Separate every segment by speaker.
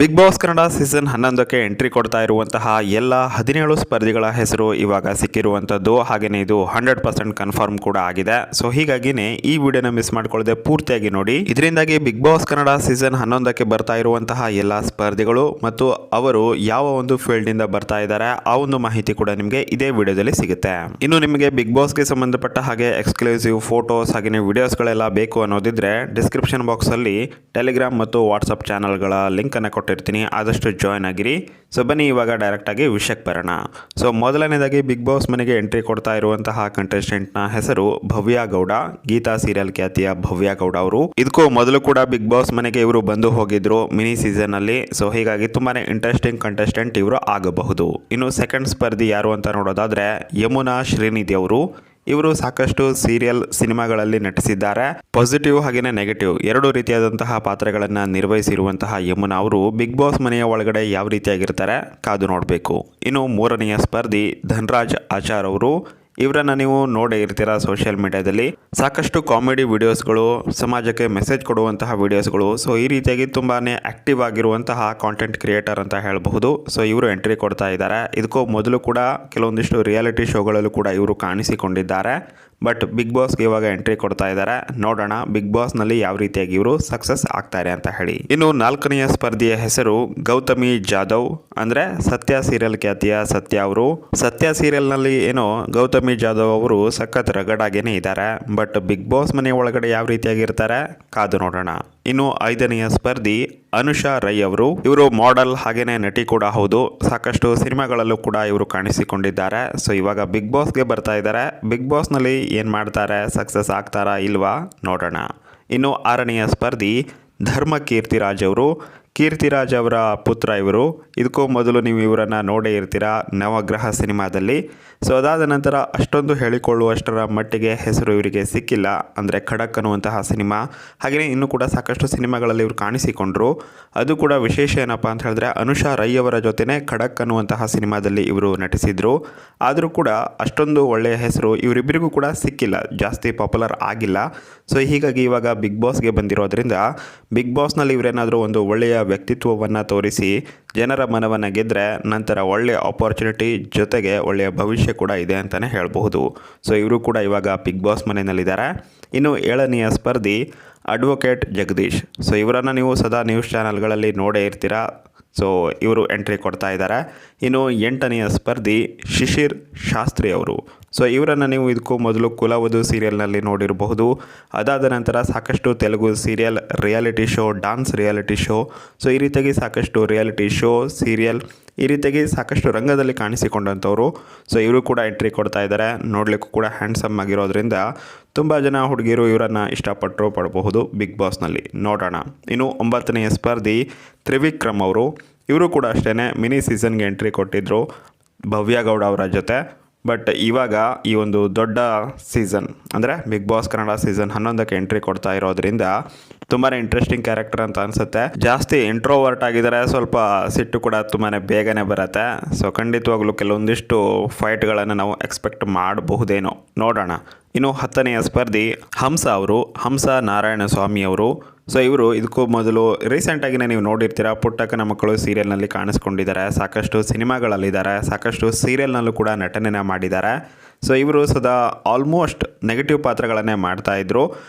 Speaker 1: Big boss Kannada season 11ಕ್ಕೆ entry ಕೊಡ್ತಾ ಇರುವಂತಹ ಎಲ್ಲ 17 ಸ್ಪರ್ಧಿಗಳ ಹೆಸರು ಇವಾಗ ಸಿಕ್ಕಿರುವಂಥದ್ದು. ಹಾಗೆಯೇ ಇದು 100% ಕನ್ಫರ್ಮ್ ಕೂಡ ಆಗಿದೆ. ಸೊ ಹೀಗಾಗಿನೇ ಈ ವಿಡಿಯೋನ ಮಿಸ್ ಮಾಡ್ಕೊಳ್ಳದೆ ಪೂರ್ತಿಯಾಗಿ ನೋಡಿ. ಇದರಿಂದಾಗಿ ಬಿಗ್ ಬಾಸ್ ಕನ್ನಡ ಸೀಸನ್ 11ಕ್ಕೆ ಬರ್ತಾ ಇರುವಂತಹ ಎಲ್ಲ ಸ್ಪರ್ಧಿಗಳು ಮತ್ತು ಅವರು ಯಾವ ಒಂದು ಫೀಲ್ಡ್ ಇಂದ ಬರ್ತಾ ಇದ್ದಾರೆ ಆ ಒಂದು ಮಾಹಿತಿ ಕೂಡ ನಿಮಗೆ ಇದೇ ವಿಡಿಯೋದಲ್ಲಿ ಸಿಗುತ್ತೆ. ಇನ್ನು ನಿಮಗೆ ಬಿಗ್ ಬಾಸ್ಗೆ ಸಂಬಂಧಪಟ್ಟ ಹಾಗೆ ಎಕ್ಸ್ಕ್ಲೂಸಿವ್ ಫೋಟೋಸ್ ಹಾಗೆಯೇ ವಿಡಿಯೋಸ್ಗಳೆಲ್ಲ ಬೇಕು ಅನ್ನೋದಿದ್ರೆ ಡಿಸ್ಕ್ರಿಪ್ಷನ್ ಬಾಕ್ಸ್ ಅಲ್ಲಿ ಟೆಲಿಗ್ರಾಮ್ ಮತ್ತು ವಾಟ್ಸಪ್ ಚಾನಲ್ಗಳ ಲಿಂಕ್ ಅನ್ನು ಕೊಟ್ಟಿರ್ತೀನಿ, ಆದಷ್ಟು ಜಾಯ್ನ್ ಆಗಿರಿ. ಸೊ ಬನ್ನಿ ಇವಾಗ ಡೈರೆಕ್ಟ್ ಆಗಿ ವಿಷಯಕ್ಕೆ ಬರೋಣ. ಸೊ ಮೊದಲನೇದಾಗಿ ಬಿಗ್ ಬಾಸ್ ಮನೆಗೆ ಎಂಟ್ರಿ ಕೊಡ್ತಾ ಇರುವಂತಹ ಕಂಟೆಸ್ಟೆಂಟ್ನ ಹೆಸರು ಭವ್ಯ ಗೌಡ. ಗೀತಾ ಸೀರಿಯಲ್ ಖ್ಯಾತಿಯ ಭವ್ಯ ಗೌಡ ಅವರು. ಇದಕ್ಕೂ ಮೊದಲು ಕೂಡ ಬಿಗ್ ಬಾಸ್ ಮನೆಗೆ ಇವರು ಬಂದು ಹೋಗಿದ್ರು ಮಿನಿ ಸೀಸನ್ ಅಲ್ಲಿ. ಸೊ ಹೀಗಾಗಿ ತುಂಬಾನೇ ಇಂಟ್ರೆಸ್ಟಿಂಗ್ ಕಂಟೆಸ್ಟೆಂಟ್ ಇವರು ಆಗಬಹುದು. ಇನ್ನು ಸೆಕೆಂಡ್ ಸ್ಪರ್ಧಿ ಯಾರು ಅಂತ ನೋಡೋದಾದ್ರೆ ಯಮುನಾ ಶ್ರೀನಿಧಿ ಅವರು. ಇವರು ಸಾಕಷ್ಟು ಸೀರಿಯಲ್ ಸಿನಿಮಾಗಳಲ್ಲಿ ನಟಿಸಿದ್ದಾರೆ. ಪಾಸಿಟಿವ್ ಹಾಗೆಯೇ ನೆಗೆಟಿವ್ ಎರಡು ರೀತಿಯಾದಂತಹ ಪಾತ್ರಗಳನ್ನು ನಿರ್ವಹಿಸಿರುವಂತಹ ಯಮುನಾ ಅವರು ಬಿಗ್ ಬಾಸ್ ಮನೆಯ ಒಳಗಡೆ ಯಾವ ರೀತಿಯಾಗಿರ್ತಾರೆ ಕಾದು ನೋಡಬೇಕು. ಇನ್ನು ಮೂರನೆಯ ಸ್ಪರ್ಧಿ ಧನ್ರಾಜ್ ಆಚಾರ್ ಅವರು. ಇವರನ್ನು ನೀವು ನೋಡೇ ಇರ್ತೀರಾ ಸೋಷಿಯಲ್ ಮೀಡಿಯಾದಲ್ಲಿ. ಸಾಕಷ್ಟು ಕಾಮಿಡಿ ವಿಡಿಯೋಸ್ಗಳು, ಸಮಾಜಕ್ಕೆ ಮೆಸೇಜ್ ಕೊಡುವಂತಹ ವಿಡಿಯೋಸ್ಗಳು, ಸೊ ಈ ರೀತಿಯಾಗಿ ತುಂಬಾನೇ ಆಕ್ಟಿವ್ ಆಗಿರುವಂತಹ ಕಾಂಟೆಂಟ್ ಕ್ರಿಯೇಟರ್ ಅಂತ ಹೇಳಬಹುದು. ಸೊ ಇವರು ಎಂಟ್ರಿ ಕೊಡ್ತಾ ಇದ್ದಾರೆ. ಇದಕ್ಕೂ ಮೊದಲು ಕೂಡ ಕೆಲವೊಂದಿಷ್ಟು ರಿಯಾಲಿಟಿ ಶೋಗಳಲ್ಲೂ ಕೂಡ ಇವರು ಕಾಣಿಸಿಕೊಂಡಿದ್ದಾರೆ. ಬಟ್ ಬಿಗ್ ಬಾಸ್ಗೆ ಇವಾಗ ಎಂಟ್ರಿ ಕೊಡ್ತಾ ಇದ್ದಾರೆ. ನೋಡೋಣ ಬಿಗ್ ಬಾಸ್ನಲ್ಲಿ ಯಾವ ರೀತಿಯಾಗಿ ಇವರು ಸಕ್ಸಸ್ ಆಗ್ತಾರೆ ಅಂತ ಹೇಳಿ. ಇನ್ನು ನಾಲ್ಕನೆಯ ಸ್ಪರ್ಧಿಯ ಹೆಸರು ಗೌತಮಿ ಜಾಧವ್. ಅಂದ್ರೆ ಸತ್ಯ ಸೀರಿಯಲ್ ಖ್ಯಾತಿಯ ಸತ್ಯ ಅವರು. ಸತ್ಯ ಸೀರಿಯಲ್ನಲ್ಲಿ ಏನೋ ಗೌತಮಿ ಜಾಧವ್ ಅವರು ಸಖತ್ ರಗಡಾಗೇನೆ ಇದ್ದಾರೆ. ಬಟ್ ಬಿಗ್ ಬಾಸ್ ಮನೆ ಒಳಗಡೆ ಯಾವ ರೀತಿಯಾಗಿ ಇರ್ತಾರೆ ಕಾದು ನೋಡೋಣ. ಇನ್ನು ಐದನೆಯ ಸ್ಪರ್ಧಿ ಅನುಷಾ ರೈ ಅವರು. ಇವರು ಮಾಡೆಲ್ ಹಾಗೇನೆ ನಟಿ ಕೂಡ ಹೌದು. ಸಾಕಷ್ಟು ಸಿನಿಮಾಗಳಲ್ಲೂ ಕೂಡ ಇವರು ಕಾಣಿಸಿಕೊಂಡಿದ್ದಾರೆ. ಸೊ ಇವಾಗ ಬಿಗ್ ಬಾಸ್ಗೆ ಬರ್ತಾ ಇದ್ದಾರೆ. ಬಿಗ್ ಬಾಸ್ನಲ್ಲಿ ಏನು ಮಾಡ್ತಾರೆ, ಸಕ್ಸಸ್ ಆಗ್ತಾರಾ ಇಲ್ವಾ ನೋಡೋಣ. ಇನ್ನು ಆರನೆಯ ಸ್ಪರ್ಧಿ ಧರ್ಮ ಕೀರ್ತಿರಾಜ್ ಅವರು. ಕೀರ್ತಿರಾಜ್ ಅವರ ಪುತ್ರ ಇವರು. ಇದಕ್ಕೂ ಮೊದಲು ನೀವು ಇವರನ್ನು ನೋಡೇ ಇರ್ತೀರಾ ನವಗ್ರಹ ಸಿನಿಮಾದಲ್ಲಿ. ಸೊ ಅದಾದ ನಂತರ ಅಷ್ಟೊಂದು ಹೇಳಿಕೊಳ್ಳುವಷ್ಟರ ಮಟ್ಟಿಗೆ ಹೆಸರು ಇವರಿಗೆ ಸಿಕ್ಕಿಲ್ಲ. ಅಂದರೆ ಖಡಕ್ ಅನ್ನುವಂತಹ ಸಿನಿಮಾ, ಹಾಗೆಯೇ ಇನ್ನೂ ಕೂಡ ಸಾಕಷ್ಟು ಸಿನಿಮಾಗಳಲ್ಲಿ ಇವರು ಕಾಣಿಸಿಕೊಂಡ್ರು. ಅದು ಕೂಡ ವಿಶೇಷ ಏನಪ್ಪ ಅಂತ ಹೇಳಿದ್ರೆ ಅನುಷಾ ರೈ ಅವರ ಜೊತೆನೇ ಖಡಕ್ ಅನ್ನುವಂತಹ ಸಿನಿಮಾದಲ್ಲಿ ಇವರು ನಟಿಸಿದ್ರು. ಆದರೂ ಕೂಡ ಅಷ್ಟೊಂದು ಒಳ್ಳೆಯ ಹೆಸರು ಇವರಿಬ್ಬರಿಗೂ ಕೂಡ ಸಿಕ್ಕಿಲ್ಲ, ಜಾಸ್ತಿ ಪಾಪ್ಯುಲರ್ ಆಗಿಲ್ಲ. ಸೊ ಹೀಗಾಗಿ ಇವಾಗ ಬಿಗ್ ಬಾಸ್ಗೆ ಬಂದಿರೋದ್ರಿಂದ ಬಿಗ್ ಬಾಸ್ನಲ್ಲಿ ಇವರೇನಾದರೂ ಒಂದು ಒಳ್ಳೆಯ ವ್ಯಕ್ತಿತ್ವವನ್ನು ತೋರಿಸಿ ಜನರ ಮನವನ್ನು ಗೆದ್ದರೆ ನಂತರ ಒಳ್ಳೆಯ ಆಪರ್ಚುನಿಟಿ ಜೊತೆಗೆ ಒಳ್ಳೆಯ ಭವಿಷ್ಯ ಕೂಡ ಇದೆ ಅಂತಲೇ ಹೇಳಬಹುದು. ಸೊ ಇವರು ಕೂಡ ಇವಾಗ ಬಿಗ್ ಬಾಸ್ ಮನೆಯಲ್ಲಿದ್ದಾರೆ. ಇನ್ನು ಏಳನೆಯ ಸ್ಪರ್ಧಿ ಅಡ್ವೊಕೇಟ್ ಜಗದೀಶ್. ಸೊ ಇವರನ್ನು ನೀವು ಸದಾ ನ್ಯೂಸ್ ಚಾನಲ್ಗಳಲ್ಲಿ ನೋಡೇ ಇರ್ತೀರಾ. ಸೊ ಇವರು ಎಂಟ್ರಿ ಕೊಡ್ತಾ ಇದ್ದಾರೆ. ಇನ್ನು ಎಂಟನೆಯ ಸ್ಪರ್ಧಿ ಶಿಶಿರ್ ಶಾಸ್ತ್ರಿ ಅವರು. ಸೊ ಇವರನ್ನು ನೀವು ಇದಕ್ಕೂ ಮೊದಲು ಕುಲವಧು ಸೀರಿಯಲ್ನಲ್ಲಿ ನೋಡಿರಬಹುದು. ಅದಾದ ನಂತರ ಸಾಕಷ್ಟು Telugu serial, reality show, dance reality show, so ಈ ರೀತಿಯಾಗಿ ಸಾಕಷ್ಟು ರಿಯಾಲಿಟಿ ಶೋ, ಸೀರಿಯಲ್, ಈ ರೀತಿಯಾಗಿ ಸಾಕಷ್ಟು ರಂಗದಲ್ಲಿ ಕಾಣಿಸಿಕೊಂಡಂಥವ್ರು. ಸೊ ಇವರು ಕೂಡ ಎಂಟ್ರಿ ಕೊಡ್ತಾ ಇದ್ದಾರೆ. ನೋಡಲಿಕ್ಕೂ ಕೂಡ ಹ್ಯಾಂಡ್ಸಮ್ ಆಗಿರೋದ್ರಿಂದ ತುಂಬ ಜನ ಹುಡುಗಿಯರು ಇವರನ್ನು ಇಷ್ಟಪಟ್ಟರು ಪಡಬಹುದು ಬಿಗ್ ಬಾಸ್ನಲ್ಲಿ. ನೋಡೋಣ. ಇನ್ನು ಒಂಬತ್ತನೆಯ ಸ್ಪರ್ಧಿ ತ್ರಿವಿಕ್ರಮ್ ಅವರು. ಇವರು ಕೂಡ ಅಷ್ಟೇ ಮಿನಿ ಸೀಸನ್ಗೆ ಎಂಟ್ರಿ ಕೊಟ್ಟಿದ್ದರು ಭವ್ಯ ಗೌಡ ಅವರ ಜೊತೆ. ಬಟ್ ಇವಾಗ ಈ ಒಂದು ದೊಡ್ಡ ಸೀಸನ್ ಅಂದರೆ ಬಿಗ್ ಬಾಸ್ ಕನ್ನಡ ಸೀಸನ್ 11ಕ್ಕೆ ಎಂಟ್ರಿ ಕೊಡ್ತಾ ಇರೋದ್ರಿಂದ ತುಂಬಾ ಇಂಟ್ರೆಸ್ಟಿಂಗ್ ಕ್ಯಾರೆಕ್ಟರ್ ಅಂತ ಅನಿಸುತ್ತೆ. ಜಾಸ್ತಿ ಇಂಟ್ರೋವರ್ಟ್ ಆಗಿದ್ದಾರೆ, ಸ್ವಲ್ಪ ಸಿಟ್ಟು ಕೂಡ ತುಂಬಾ ಬೇಗನೆ ಬರುತ್ತೆ. ಸೊ ಖಂಡಿತವಾಗ್ಲೂ ಕೆಲವೊಂದಿಷ್ಟು ಫೈಟ್ಗಳನ್ನು ನಾವು ಎಕ್ಸ್ಪೆಕ್ಟ್ ಮಾಡಬಹುದೇನೋ, ನೋಡೋಣ. ಇನ್ನು 10ನೆಯ ಸ್ಪರ್ಧಿ ಹಂಸ ಅವರು. ಹಂಸ ನಾರಾಯಣ ಸ್ವಾಮಿ ಅವರು. ಸೊ ಇವರು ಇದಕ್ಕೂ ಮೊದಲು ರೀಸೆಂಟಾಗಿಯೇ ನೀವು ನೋಡಿರ್ತೀರಾ ಪುಟ್ಟಕ್ಕನ ಮಕ್ಕಳು ಸೀರಿಯಲ್ನಲ್ಲಿ ಕಾಣಿಸ್ಕೊಂಡಿದ್ದಾರೆ. ಸಾಕಷ್ಟು ಸಿನಿಮಾಗಳಲ್ಲಿದ್ದಾರೆ, ಸಾಕಷ್ಟು ಸೀರಿಯಲ್ನಲ್ಲೂ ಕೂಡ ನಟನೆಯನ್ನು ಮಾಡಿದ್ದಾರೆ. ಸೊ ಇವರು ಸದಾ ಆಲ್ಮೋಸ್ಟ್ ನೆಗೆಟಿವ್ ಪಾತ್ರಗಳನ್ನೇ ಮಾಡ್ತಾಯಿದ್ರು.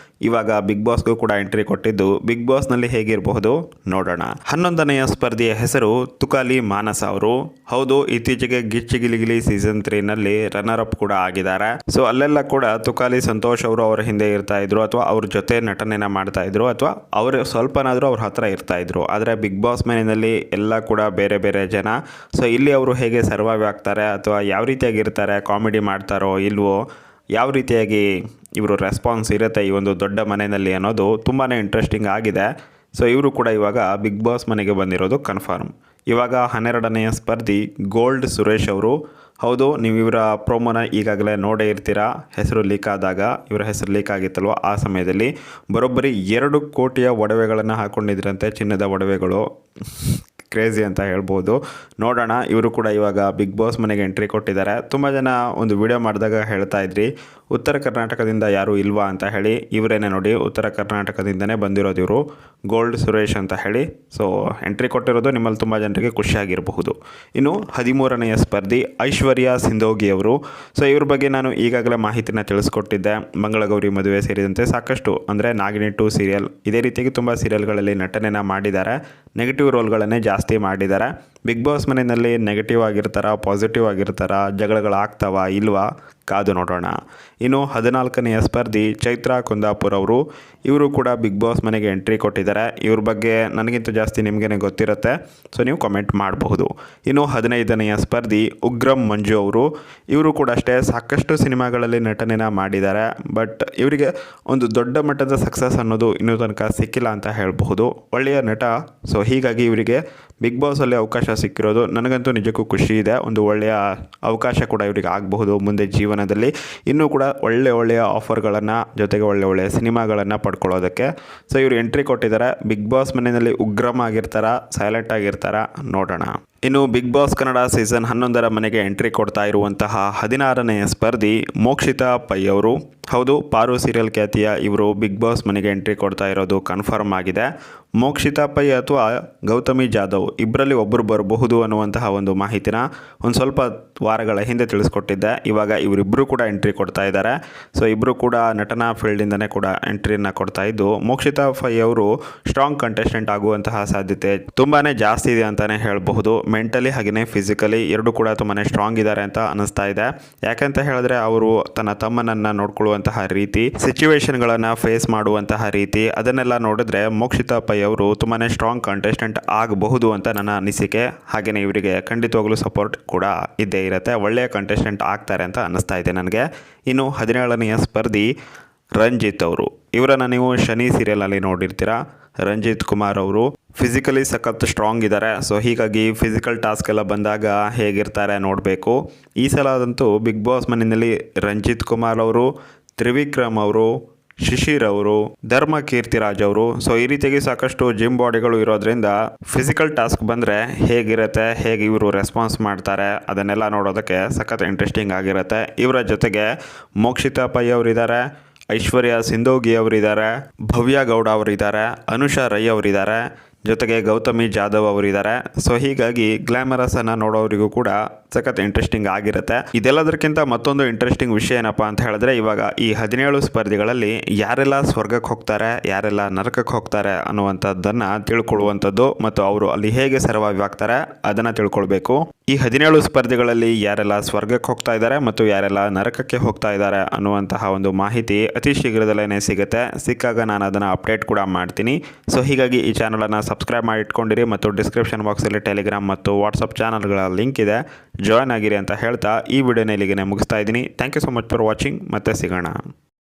Speaker 1: ಇವಾಗ ಬಿಗ್ ಬಾಸ್ಗೂ ಕೂಡ ಎಂಟ್ರಿ ಕೊಟ್ಟಿದ್ದು ಬಿಗ್ ಬಾಸ್ನಲ್ಲಿ ಹೇಗಿರಬಹುದು ನೋಡೋಣ. 11ನೆಯ ಸ್ಪರ್ಧಿಯ ಹೆಸರು ತುಕಾಲಿ ಮಾನಸ ಅವರು. ಹೌದು, ಇತ್ತೀಚೆಗೆ ಗಿಚ್ಚಿ ಗಿಲಿಗಿಲಿ ಸೀಸನ್ 3ನಲ್ಲಿ ರನ್ನರ್ ಅಪ್ ಕೂಡ ಆಗಿದ್ದಾರೆ. ಸೊ ಅಲ್ಲೆಲ್ಲ ಕೂಡ ತುಕಾಲಿ ಸಂತೋಷ್ ಅವರು ಅವರ ಹಿಂದೆ ಇರ್ತಾ ಇದ್ರು, ಅಥವಾ ಅವ್ರ ಜೊತೆ ನಟನೆಯನ್ನು ಮಾಡ್ತಾ ಇದ್ರು, ಅಥವಾ ಅವರು ಸ್ವಲ್ಪನಾದರೂ ಅವ್ರ ಹತ್ರ ಇರ್ತಾ ಇದ್ರು. ಆದರೆ ಬಿಗ್ ಬಾಸ್ ಮನೆಯಲ್ಲಿ ಎಲ್ಲ ಕೂಡ ಬೇರೆ ಬೇರೆ ಜನ. ಸೊ ಇಲ್ಲಿ ಅವರು ಹೇಗೆ ಸರ್ವೈವ್ ಆಗ್ತಾರೆ ಅಥವಾ ಯಾವ ರೀತಿಯಾಗಿರ್ತಾರೆ, ಕಾಮಿಡಿ ಮಾಡ್ತಾರೋ ಇಲ್ವೋ, ಯಾವ ರೀತಿಯಾಗಿ ಇವರು ರೆಸ್ಪಾನ್ಸ್ ಇರುತ್ತೆ ಈ ಒಂದು ದೊಡ್ಡ ಮನೆಯಲ್ಲಿ ಅನ್ನೋದು ತುಂಬಾ ಇಂಟ್ರೆಸ್ಟಿಂಗ್ ಆಗಿದೆ. ಸೊ ಇವರು ಕೂಡ ಇವಾಗ ಬಿಗ್ ಬಾಸ್ ಮನೆಗೆ ಬಂದಿರೋದು ಕನ್ಫರ್ಮ್. ಇವಾಗ 12ನೆಯ ಸ್ಪರ್ಧಿ ಗೋಲ್ಡ್ ಸುರೇಶ್ ಅವರು. ಹೌದು, ನೀವು ಇವರ ಪ್ರೋಮೋನ ಈಗಾಗಲೇ ನೋಡೇ ಇರ್ತೀರಾ. ಹೆಸರು ಲೀಕ್ ಆದಾಗ, ಇವರ ಹೆಸರು ಲೀಕ್ ಆಗಿತ್ತಲ್ವ ಆ ಸಮಯದಲ್ಲಿ ಬರೋಬ್ಬರಿ 2 ಕೋಟಿಯ ಒಡವೆಗಳನ್ನು ಹಾಕ್ಕೊಂಡಿದ್ರಂತೆ, ಚಿನ್ನದ ಒಡವೆಗಳು. ಕ್ರೇಜಿ ಅಂತ ಹೇಳ್ಬೋದು. ನೋಡೋಣ, ಇವರು ಕೂಡ ಇವಾಗ ಬಿಗ್ ಬಾಸ್ ಮನೆಗೆ ಎಂಟ್ರಿ ಕೊಟ್ಟಿದ್ದಾರೆ. ತುಂಬ ಜನ ಒಂದು ವಿಡಿಯೋ ಮಾಡಿದಾಗ ಹೇಳ್ತಾ ಇದ್ರಿ ಉತ್ತರ ಕರ್ನಾಟಕದಿಂದ ಯಾರೂ ಇಲ್ವಾ ಅಂತ ಹೇಳಿ. ಇವರೇನೆ ನೋಡಿ, ಉತ್ತರ ಕರ್ನಾಟಕದಿಂದನೇ ಬಂದಿರೋದು ಇವರು, ಗೋಲ್ಡ್ ಸುರೇಶ್ ಅಂತ ಹೇಳಿ. ಸೊ ಎಂಟ್ರಿ ಕೊಟ್ಟಿರೋದು ನಿಮ್ಮಲ್ಲಿ ತುಂಬ ಜನರಿಗೆ ಖುಷಿಯಾಗಿರಬಹುದು. ಇನ್ನು 13ನೆಯ ಸ್ಪರ್ಧಿ ಐಶ್ವರ್ಯ ಸಿಂಧೋಗಿ ಅವರು. ಸೊ ಇವ್ರ ಬಗ್ಗೆ ನಾನು ಈಗಾಗಲೇ ಮಾಹಿತಿನ ತಿಳಿಸ್ಕೊಟ್ಟಿದ್ದೆ. ಮಂಗಳಗೌರಿ ಮದುವೆ ಸೇರಿದಂತೆ ಸಾಕಷ್ಟು, ಅಂದರೆ ನಾಗಿನಿ 2 ಸೀರಿಯಲ್, ಇದೇ ರೀತಿಯಾಗಿ ತುಂಬ ಸೀರಿಯಲ್ಗಳಲ್ಲಿ ನಟನೆಯನ್ನು ಮಾಡಿದ್ದಾರೆ. ನೆಗೆಟಿವ್ ರೋಲ್ಗಳನ್ನೇ ಜಾಸ್ತಿ ಮಾಡಿದ್ದಾರೆ. ಬಿಗ್ ಬಾಸ್ ಮನೆಯಲ್ಲಿ ನೆಗೆಟಿವ್ ಆಗಿರ್ತಾರ, ಪಾಸಿಟಿವ್ ಆಗಿರ್ತಾರ, ಜಗಳಗಳಾಗ್ತಾವ ಇಲ್ವಾ ಕಾದು ನೋಡೋಣ. ಇನ್ನು 14ನೆಯ ಸ್ಪರ್ಧಿ ಚೈತ್ರಾ ಕುಂದಾಪುರ್ ಅವರು. ಇವರು ಕೂಡ ಬಿಗ್ ಬಾಸ್ ಮನೆಗೆ ಎಂಟ್ರಿ ಕೊಟ್ಟಿದ್ದಾರೆ. ಇವ್ರ ಬಗ್ಗೆ ನನಗಿಂತ ಜಾಸ್ತಿ ನಿಮಗೇನೆ ಗೊತ್ತಿರುತ್ತೆ, ಸೊ ನೀವು ಕಮೆಂಟ್ ಮಾಡಬಹುದು. ಇನ್ನು 15ನೆಯ ಸ್ಪರ್ಧಿ ಉಗ್ರಂ ಮಂಜು ಅವರು. ಇವರು ಕೂಡ ಅಷ್ಟೇ ಸಾಕಷ್ಟು ಸಿನಿಮಾಗಳಲ್ಲಿ ನಟನೆನ ಮಾಡಿದ್ದಾರೆ. ಬಟ್ ಇವರಿಗೆ ಒಂದು ದೊಡ್ಡ ಮಟ್ಟದ ಸಕ್ಸಸ್ ಅನ್ನೋದು ಇನ್ನೂ ತನಕ ಸಿಕ್ಕಿಲ್ಲ ಅಂತ ಹೇಳಬಹುದು. ಒಳ್ಳೆಯ ನಟ, ಸೊ ಹೀಗಾಗಿ ಇವರಿಗೆ ಬಿಗ್ ಬಾಸಲ್ಲಿ ಅವಕಾಶ ಸಿಕ್ಕಿರೋದು ನನಗಂತೂ ನಿಜಕ್ಕೂ ಖುಷಿ ಇದೆ. ಒಂದು ಒಳ್ಳೆಯ ಅವಕಾಶ ಕೂಡ ಇವರಿಗೆ ಆಗಬಹುದು ಮುಂದೆ ಜೀವನದಲ್ಲಿ. ಇನ್ನೂ ಕೂಡ ಒಳ್ಳೆಯ ಆಫರ್ಗಳನ್ನು, ಜೊತೆಗೆ ಒಳ್ಳೆಯ ಸಿನಿಮಾಗಳನ್ನು ಪಡ್ಕೊಳ್ಳೋದಕ್ಕೆ. ಸೊ ಇವರು ಎಂಟ್ರಿ ಕೊಟ್ಟಿದ್ದಾರೆ. ಬಿಗ್ ಬಾಸ್ ಮನೆಯಲ್ಲಿ ಉಗ್ರಮ್ ಆಗಿರ್ತಾರ, ಸೈಲೆಂಟ್ ಆಗಿರ್ತಾರ, ನೋಡೋಣ. ಇನ್ನು ಬಿಗ್ ಬಾಸ್ ಕನ್ನಡ ಸೀಸನ್ 11ರ ಮನೆಗೆ ಎಂಟ್ರಿ ಕೊಡ್ತಾ ಇರುವಂತಹ 16ನೆಯ ಸ್ಪರ್ಧಿ ಮೋಕ್ಷಿತಾ ಪೈ ಅವರು. ಹೌದು, ಪಾರು ಸೀರಿಯಲ್ ಖ್ಯಾತಿಯ ಇವರು ಬಿಗ್ ಬಾಸ್ ಮನೆಗೆ ಎಂಟ್ರಿ ಕೊಡ್ತಾ ಇರೋದು ಕನ್ಫರ್ಮ್ ಆಗಿದೆ. ಮೋಕ್ಷಿತಾ ಪೈ ಅಥವಾ ಗೌತಮಿ ಜಾಧವ್ ಇಬ್ಬರಲ್ಲಿ ಒಬ್ಬರು ಬರಬಹುದು ಅನ್ನುವಂತಹ ಒಂದು ಮಾಹಿತಿನ ಒಂದು ಸ್ವಲ್ಪ ವಾರಗಳ ಹಿಂದೆ ತಿಳಿಸ್ಕೊಟ್ಟಿದ್ದೆ. ಇವಾಗ ಇವರಿಬ್ಬರು ಕೂಡ ಎಂಟ್ರಿ ಕೊಡ್ತಾ ಇದ್ದಾರೆ. ಸೊ ಇಬ್ಬರು ಕೂಡ ನಟನಾ ಫೀಲ್ಡಿಂದನೇ ಕೂಡ ಎಂಟ್ರಿಯನ್ನು ಕೊಡ್ತಾ ಇದ್ದು, ಮೋಕ್ಷಿತಾ ಪೈ ಅವರು ಸ್ಟ್ರಾಂಗ್ ಕಂಟೆಸ್ಟೆಂಟ್ ಆಗುವಂತಹ ಸಾಧ್ಯತೆ ತುಂಬಾ ಜಾಸ್ತಿ ಇದೆ ಅಂತಲೇ ಹೇಳಬಹುದು. ಮೆಂಟಲಿ ಹಾಗೆಯೇ ಫಿಸಿಕಲಿ ಎರಡೂ ಕೂಡ ತುಂಬಾ ಸ್ಟ್ರಾಂಗ್ ಇದ್ದಾರೆ ಅಂತ ಅನಿಸ್ತಾ ಇದೆ. ಯಾಕಂತ ಹೇಳಿದ್ರೆ ಅವರು ತನ್ನ ತಮ್ಮನನ್ನು ನೋಡ್ಕೊಳ್ಳುವಂತಹ ರೀತಿ, ಸಿಚುವೇಶನ್ಗಳನ್ನು ಫೇಸ್ ಮಾಡುವಂತಹ ರೀತಿ, ಅದನ್ನೆಲ್ಲ ನೋಡಿದ್ರೆ ಮೋಕ್ಷಿತಾ ಪೈ ಅವರು ತುಂಬಾ ಸ್ಟ್ರಾಂಗ್ ಕಂಟೆಸ್ಟೆಂಟ್ ಆಗಬಹುದು ಅಂತ ನನ್ನ ಅನಿಸಿಕೆ. ಹಾಗೆಯೇ ಇವರಿಗೆ ಖಂಡಿತವಾಗ್ಲೂ ಸಪೋರ್ಟ್ ಕೂಡ ಇದ್ದೇ ಇರುತ್ತೆ. ಒಳ್ಳೆಯ ಕಂಟೆಸ್ಟೆಂಟ್ ಆಗ್ತಾರೆ ಅಂತ ಅನ್ನಿಸ್ತಾ ಇದೆ ನನಗೆ. ಇನ್ನು 17ನೆಯ ಸ್ಪರ್ಧಿ ರಂಜಿತ್ ಅವರು. ಇವರನ್ನು ನೀವು ಶನಿ ಸೀರಿಯಲ್ನಲ್ಲಿ ನೋಡಿರ್ತೀರಾ. ರಂಜಿತ್ ಕುಮಾರ್ ಅವರು ಫಿಸಿಕಲಿ ಸಖತ್ ಸ್ಟ್ರಾಂಗ್ ಇದ್ದಾರೆ. ಸೊ ಹೀಗಾಗಿ ಫಿಸಿಕಲ್ ಟಾಸ್ಕ್ ಎಲ್ಲ ಬಂದಾಗ ಹೇಗಿರ್ತಾರೆ ನೋಡಬೇಕು. ಈ ಸಲ ಆದಂತೂ ಬಿಗ್ ಬಾಸ್ ಮನೆಯಲ್ಲಿ ರಂಜಿತ್ ಕುಮಾರ್ ಅವರು, ತ್ರಿವಿಕ್ರಮ್ ಅವರು, ಶಿಶಿರ್ ಅವರು, ಧರ್ಮ ಕೀರ್ತಿರಾಜ್ ಅವರು, ಸೊ ಈ ರೀತಿಯಾಗಿ ಸಾಕಷ್ಟು ಜಿಮ್ ಬಾಡಿಗಳು ಇರೋದ್ರಿಂದ ಫಿಸಿಕಲ್ ಟಾಸ್ಕ್ ಬಂದರೆ ಹೇಗಿರುತ್ತೆ, ಹೇಗೆ ಇವರು ರೆಸ್ಪಾನ್ಸ್ ಮಾಡ್ತಾರೆ, ಅದನ್ನೆಲ್ಲ ನೋಡೋದಕ್ಕೆ ಸಖತ್ ಇಂಟ್ರೆಸ್ಟಿಂಗ್ ಆಗಿರುತ್ತೆ. ಇವರ ಜೊತೆಗೆ ಮೋಕ್ಷಿತಾ ಪೈ ಅವರಿದ್ದಾರೆ, ಐಶ್ವರ್ಯ ಸಿಂಧೋಗಿ ಅವರಿದ್ದಾರೆ, ಭವ್ಯ ಗೌಡ ಅವರಿದ್ದಾರೆ, ಅನುಷಾ ರೈ ಅವರಿದ್ದಾರೆ, ಜೊತೆಗೆ ಗೌತಮಿ ಜಾಧವ್ ಅವರಿದ್ದಾರೆ. ಸೊ ಹೀಗಾಗಿ ಗ್ಲಾಮರಸ್ ಅನ್ನು ನೋಡೋರಿಗೂ ಕೂಡ ಸಖತ್ ಇಂಟ್ರೆಸ್ಟಿಂಗ್ ಆಗಿರುತ್ತೆ. ಇದೆಲ್ಲದಕ್ಕಿಂತ ಮತ್ತೊಂದು ಇಂಟ್ರೆಸ್ಟಿಂಗ್ ವಿಷಯ ಏನಪ್ಪ ಅಂತ ಹೇಳಿದ್ರೆ, ಇವಾಗ ಈ 17 ಸ್ಪರ್ಧಿಗಳಲ್ಲಿ ಯಾರೆಲ್ಲ ಸ್ವರ್ಗಕ್ಕೆ ಹೋಗ್ತಾರೆ, ಯಾರೆಲ್ಲ ನರಕಕ್ಕೆ ಹೋಗ್ತಾರೆ ಅನ್ನುವಂಥದ್ದನ್ನು ತಿಳ್ಕೊಳ್ಳುವಂಥದ್ದು ಮತ್ತು ಅವರು ಅಲ್ಲಿ ಹೇಗೆ ಸರ್ವೈವ್ ಆಗ್ತಾರೆ ಅದನ್ನು ತಿಳ್ಕೊಳ್ಬೇಕು. ಈ 17 ಸ್ಪರ್ಧಿಗಳಲ್ಲಿ ಯಾರೆಲ್ಲ ಸ್ವರ್ಗಕ್ಕೆ ಹೋಗ್ತಾ ಇದ್ದಾರೆ ಮತ್ತು ಯಾರೆಲ್ಲ ನರಕಕ್ಕೆ ಹೋಗ್ತಾ ಇದ್ದಾರೆ ಅನ್ನುವಂತಹ ಒಂದು ಮಾಹಿತಿ ಅತಿ ಶೀಘ್ರದಲ್ಲೇ ಸಿಗುತ್ತೆ. ಸಿಕ್ಕಾಗ ನಾನು ಅದನ್ನು ಅಪ್ಡೇಟ್ ಕೂಡ ಮಾಡ್ತೀನಿ. ಸೊ ಹೀಗಾಗಿ ಈ ಚಾನಲನ್ನು ಸಬ್ಸ್ಕ್ರೈಬ್ ಮಾಡಿ ಇಟ್ಕೊಂಡಿರಿ ಮತ್ತು ಡಿಸ್ಕ್ರಿಪ್ಷನ್ ಬಾಕ್ಸಲ್ಲಿ ಟೆಲಿಗ್ರಾಮ್ ಮತ್ತು ವಾಟ್ಸಪ್ ಚಾನಲ್ಗಳ ಲಿಂಕ್ ಇದೆ, ಜಾಯ್ನ್ ಆಗಿರಿ ಅಂತ ಹೇಳ್ತಾ ಈ ವಿಡಿಯೋನ ಇಲ್ಲಿಗೆ ಮುಗಿಸ್ತಾ ಇದ್ದೀನಿ. Thank you so much for watching. ಮತ್ತೆ ಸಿಗೋಣ.